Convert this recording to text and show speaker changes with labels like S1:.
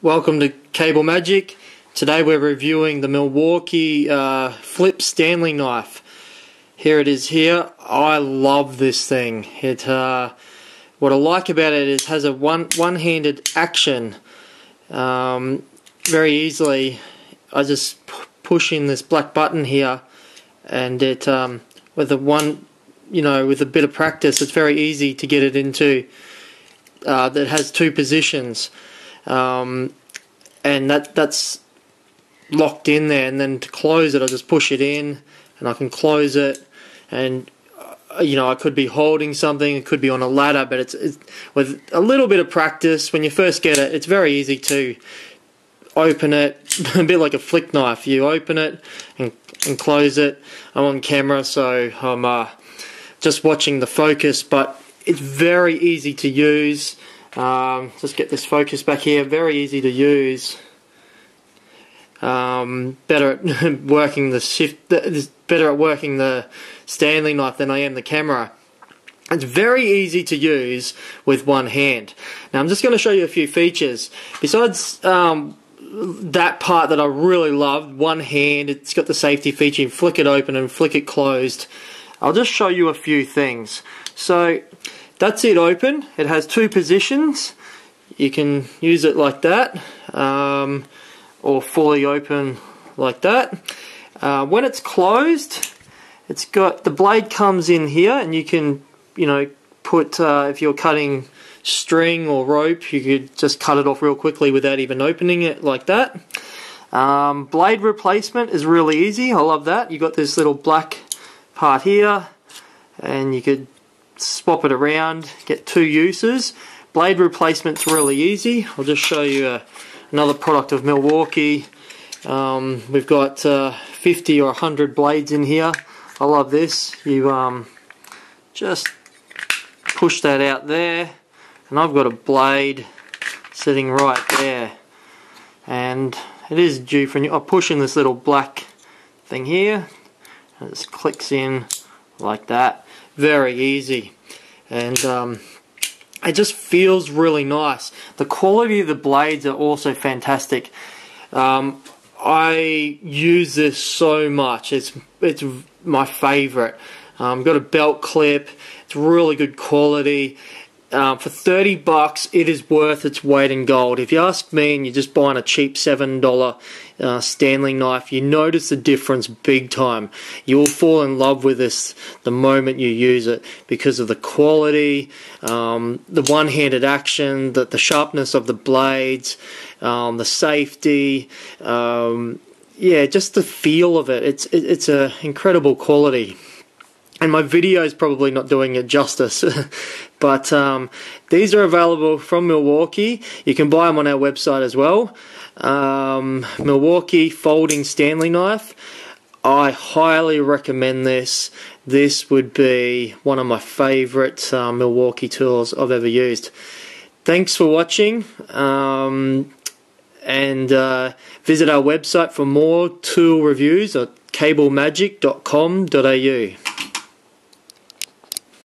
S1: Welcome to Cable Magic. Today we're reviewing the Milwaukee flip Stanley knife. Here it is here. I love this thing. What I like about it is it has a one-handed action. Very easily I just push in this black button here, and it with a bit of practice it's very easy to get it into. That has two positions. And that's locked in there, and then to close it I just push it in and I can close it, and I could be holding something, it could be on a ladder, but it's with a little bit of practice, when you first get it, it's very easy to open it, a bit like a flick knife. You open it and close it. I'm on camera, so I'm just watching the focus, but it's very easy to use. Just get this focus back here. Very easy to use. Better at working the Stanley knife than I am the camera. It's very easy to use with one hand. Now I'm just going to show you a few features. Besides that part that I really loved, one hand, it's got the safety feature. You flick it open and flick it closed. I'll just show you a few things. So that's it open. It has two positions. You can use it like that, or fully open like that. When it's closed, it's got the blade comes in here, and you can, put if you're cutting string or rope, you could just cut it off real quickly without even opening it like that. Blade replacement is really easy. I love that. You got this little black part here, and you could swap it around, get two uses. Blade replacement's really easy. I'll just show you another product of Milwaukee. We've got 50 or 100 blades in here. I love this. You just push that out there, and I've got a blade sitting right there, and it is due for new. I push in this little black thing here, and it just clicks in like that. Very easy, and it just feels really nice. The quality of the blades are also fantastic. I use this so much. It's my favorite. Got a belt clip. It's really good quality. For $30, it is worth its weight in gold. If you ask me, and you're just buying a cheap $7 Stanley knife, you notice the difference big time. You will fall in love with this the moment you use it, because of the quality, the one-handed action, the sharpness of the blades, the safety, yeah, just the feel of it. It's a incredible quality. And my video is probably not doing it justice, but these are available from Milwaukee. You can buy them on our website as well. Milwaukee folding Stanley knife. I highly recommend this. This would be one of my favorite Milwaukee tools I've ever used. Thanks for watching, and visit our website for more tool reviews at cablemagic.com.au.